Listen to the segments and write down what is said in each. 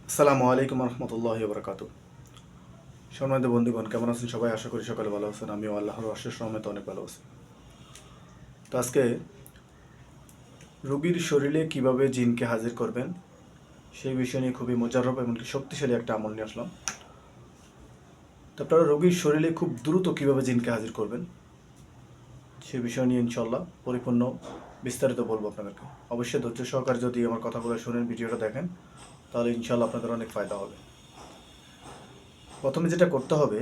আসসালামু আলাইকুম রহমতুল্লাহি বরকাতু। সম্মানিত বন্ধুগণ, কেমন আছেন সবাই? আশা করি সকালে ভালো আছেন। আমিও আল্লাহর অশেষ রহমতে অনেক ভালো আছি। তো আজকে রোগীর শরীরে কিভাবে জিনকে হাজির করবেন সেই বিষয় নিয়ে খুবই মোজাররব এমনকি শক্তিশালী একটা আমল নিয়ে আসলাম। তো আপনারা রোগীর শরীরে খুব দ্রুত কিভাবে জিনকে হাজির করবেন সেই বিষয় নিয়ে ইনশাল্লাহ পরিপূর্ণ বিস্তারিত বলবো আপনাদেরকে। অবশ্যই ধৈর্য সহকারে যদি আমার কথাগুলো শুনেন, ভিডিওটা দেখেন, তাহলে ইনশাল্লাহ আপনাদের অনেক ফায়দা হবে। প্রথমে যেটা করতে হবে,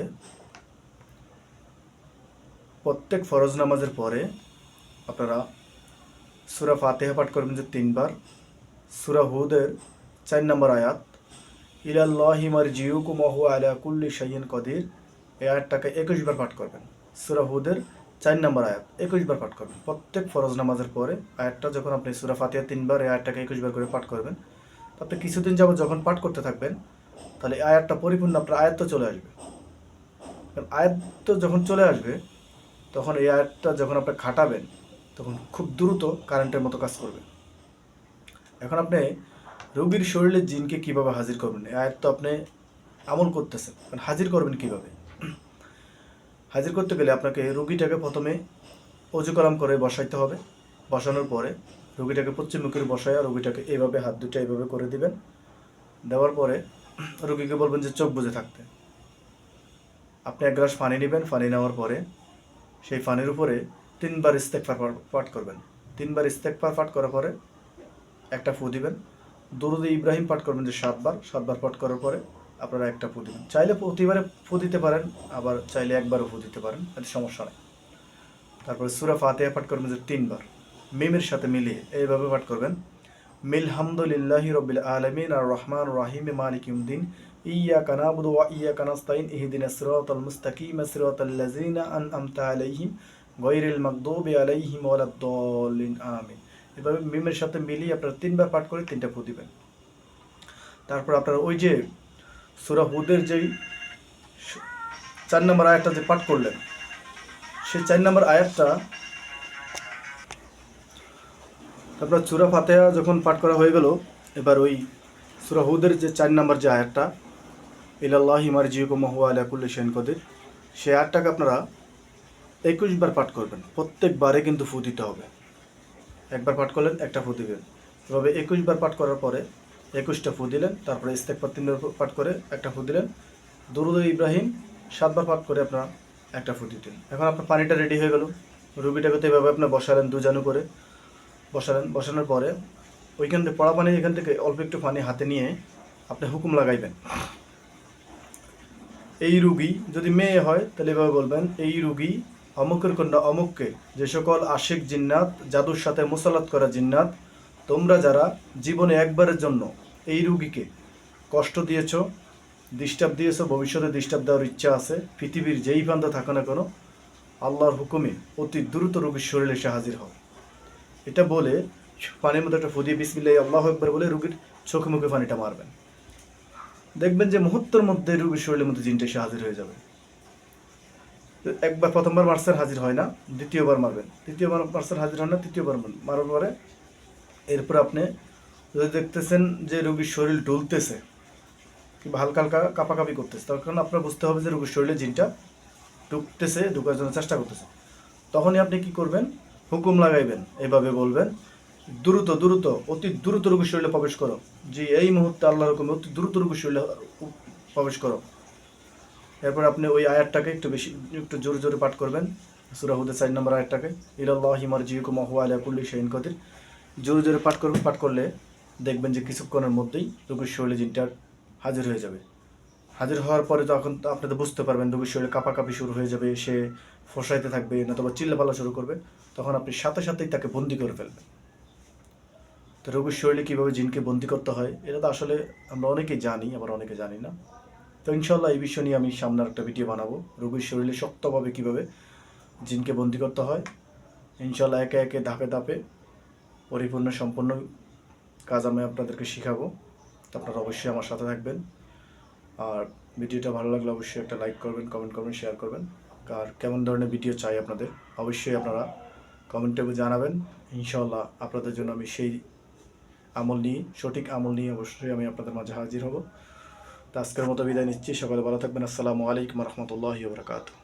প্রত্যেক ফরজ নামাজের পরে আপনারা সূরা ফাতিহা পাঠ করবেন যে 3 বার। সূরা হুদের 4 নম্বর আয়াত, ইলাল্লাহি মারজিউকুম ওয়া হুয়া আলা কুল্লি শাইইন কদির, এই আয়াতটাকে 21 বার পাঠ করবেন। সূরা হুদের 4 নম্বর আয়াত 21 বার পাঠ করবেন প্রত্যেক ফরজ নামাজের পরে। আয়াতটা যখন আপনি সূরা ফাতিহা 3 বার, এই আয়াতটাকে 21 বার করে পাঠ করবেন, আপনি কিছুদিন যাবত যখন পাঠ করতে থাকবেন, তাহলে এই আয়াতটা পরিপূর্ণ আপনার আয়াত্ত চলে আসবে। কারণ আয়াত্ত যখন চলে আসবে, তখন এই আয়াতটা যখন আপনি খাটাবেন, তখন খুব দ্রুত কারেন্টের মতো কাজ করবে। এখন আপনি রোগীর শরীরে জিনকে কিভাবে হাজির করবেন, এই আয়াত তো আপনি আমল করতেছেন, হাজির করবেন কিভাবে? হাজির করতে গেলে আপনাকে রোগীটাকে প্রথমে অজু কালাম করে বসাইতে হবে। বসানোর পরে রোগীটাকে পশ্চিমমুখী বসায় রোগীটাকে এইভাবে হাত দুটো এইভাবে করে দিবেন। দেওয়ার পরে রোগীকে বলবেন যে চোখ বুজে থাকতে। আপনি 1 গ্লাস পানি নেবেন। পানি নেওয়ার পরে সেই পানির উপরে 3 বার ইস্তেগফার পাঠ করবেন। 3 বার ইস্তেগফার পাঠ করার পরে একটা ফু দিবেন। দরুদ ইব্রাহিম পাঠ করবেন যে 7 বার। 7 বার পাঠ করার পরে আপনারা একটা ফু দিবেন। চাইলে প্রতিবারে ফু দিতে পারেন, আবার চাইলে একবারও ফু দিতে পারেন, এতে সমস্যা নেই। তারপরে সূরা ফাতিহা পাঠ করবেন যে 3 বার, মিমের সাথে মিলিয়ে এইভাবে পাঠ করবেন, মিলহামদুলিল্লাহি রব্বিল আলামিন আর রহমান রাহিম মালিক ইয়াউমিদ্দিন ইয়্যাকা না'বুদু ওয়া ইয়্যাকা নাস্তাইন ইহদিনাস সিরাতাল মুস্তাকিম সিরাতাল লাযিনা আন'আমতা আলাইহিম গায়রিল মাগদুবি আলাইহিম ওয়ালাদ-দাল্লিন আমিন। এভাবে মিমের সাথে মিলিয়ে আপনারা 3 বার পাঠ করে 3টা ফু দিবেন। তারপর আপনারা ওই যে সূরা হুদের যেই 4 নম্বর আয়াতটা যে পাঠ করলেন, সেই 4 নম্বর আয়াতটা তারপর সূরা ফাতিহা যখন পাঠ করা হয়ে গেল, এবার ওই সূরা হুদের যে 4 নম্বর যে আয়াতটা, ইলাল্লাহি মারজিউকুম ওয়া হুয়া আলা কুল্লি শাইইন কদির, সেই আয়াতটাকে আপনারা 21 বার পাঠ করবেন। প্রত্যেকবারে কিন্তু ফু দিতে হবে। একবার পাঠ করলেন, একটা ফু দিবেন। এভাবে 21 বার পাঠ করার পরে 21টা ফু দিলেন। তারপরে ইস্তেগফার 3 বার পাঠ করে একটা ফু দিলেন। দরুদ ইব্রাহিম 7 বার পাঠ করে আপনারা একটা ফু দিতেন। এখন আপনার পানিটা রেডি হয়ে গেল। রুগীটাকে তো এভাবে আপনার বসালেন, দুজানু করে বসালেন। বসানোর পরে ওইখান থেকে পড়া পানি, এখান থেকে অল্প একটু পানি হাতে নিয়ে আপনি হুকুম লাগাইবেন। এই রুগী যদি মেয়ে হয় তাহলে এভাবে বলবেন, এই রুগী অমুকের কন্যা অমুককে, যে সকল আশিক জিন্নাত, জাদুর সাথে মুসালাত করা জিন্নাত, তোমরা যারা জীবনে একবারের জন্য এই রুগীকে কষ্ট দিয়েছ, ডিস্টার্ব দিয়েছ, ভবিষ্যতে ডিস্টার্ব দেওয়ার ইচ্ছা আছে, পৃথিবীর যেই প্রান্তে থাকো না কেন, আল্লাহর হুকুমে অতি দ্রুত রুগীর শরীরে এসে হাজির হও। এটা বলে পানির মধ্যে একটা ফু দিয়ে বিসমিল্লাহি আল্লাহু আকবার বলে রুগীর চোখে মুখে পানিটা মারবেন। দেখবেন যে মুহূর্তের মধ্যে রুগীর শরীরের মধ্যে জিনটা এসে হাজির হয়ে যাবে। একবার প্রথমবার মারছেন, হাজির হয় না, দ্বিতীয়বার মারবেন। দ্বিতীয়বার মারছেন, হাজির হয় না, তৃতীয়বার মারার পরে এরপর আপনি যদি দেখতেছেন যে রুগীর শরীর ডুলতেছে কিংবা হালকা হালকা কাঁপাকাঁপি করতেছে, তখন আপনার বুঝতে হবে যে রুগীর শরীরে জিনটা ঢুকতেছে, ঢুকার জন্য চেষ্টা করতেছে। তখনই আপনি কি করবেন? হুকুম লাগাইবেন, এভাবে বলবেন, দ্রুত দ্রুত অতি দ্রুত রোগীর শরীরে প্রবেশ করো। যে এই মুহূর্তে আল্লাহর হুকুমে অতি দ্রুত রোগীর শরীরে প্রবেশ করো। এরপর আপনি ওই আয়াতটাকে একটু জোরে জোরে পাঠ করবেন। সূরা হুদের 4 নম্বর আয়াতটাকে, ইলাল্লাহি মারজিউকুম ওয়া হুয়া আলা কুল্লি শাইইন কদির, জোরে জোরে পাঠ করবেন। পাঠ করলে দেখবেন যে কিছুক্ষণের মধ্যেই রোগীর শরীরে জিনটা হাজির হয়ে যাবে। হাজির হওয়ার পরে তখন আপনি তো বুঝতে পারবেন, রোগীর শরীরে কাঁপাকাঁপি শুরু হয়ে যাবে, সে ফসাইতে থাকবে, নতুবা চিল্লাপাল্লা শুরু করবে। তখন আপনি সাথে সাথেই তাকে বন্দি করে ফেলবেন। তো রোগীর শরীরে কীভাবে জিনকে বন্দি করতে হয়, এটা তো আসলে আমরা অনেকেই জানি, আবার অনেকে জানি না। তো ইনশাল্লাহ এই বিষয় নিয়ে আমি সামনে একটা ভিডিও বানাবো, রোগীর শরীরে শক্তভাবে কীভাবে জিনকে বন্দি করতে হয়। ইনশাল্লাহ একে একে ধাপে ধাপে পরিপূর্ণ সম্পূর্ণ কাজ আমি আপনাদেরকে শেখাবো। তো আপনারা অবশ্যই আমার সাথে থাকবেন। আর ভিডিওটা ভালো লাগলে অবশ্যই একটা লাইক করবেন, কমেন্ট করবেন, শেয়ার করবেন। আর কেমন ধরনের ভিডিও চাই আপনাদের, অবশ্যই আপনারা কমেন্টে জানাবেন। ইনশাল্লাহ আপনাদের জন্য আমি সেই আমল নিয়ে, সঠিক আমল নিয়ে অবশ্যই আমি আপনাদের মাঝে হাজির হব। তো আজকের মতো বিদায় নিচ্ছি। সকালে ভালো থাকবেন। আসসালামু আলাইকুম রহমতুল্লাহি ওয়া বারাকাতুহু।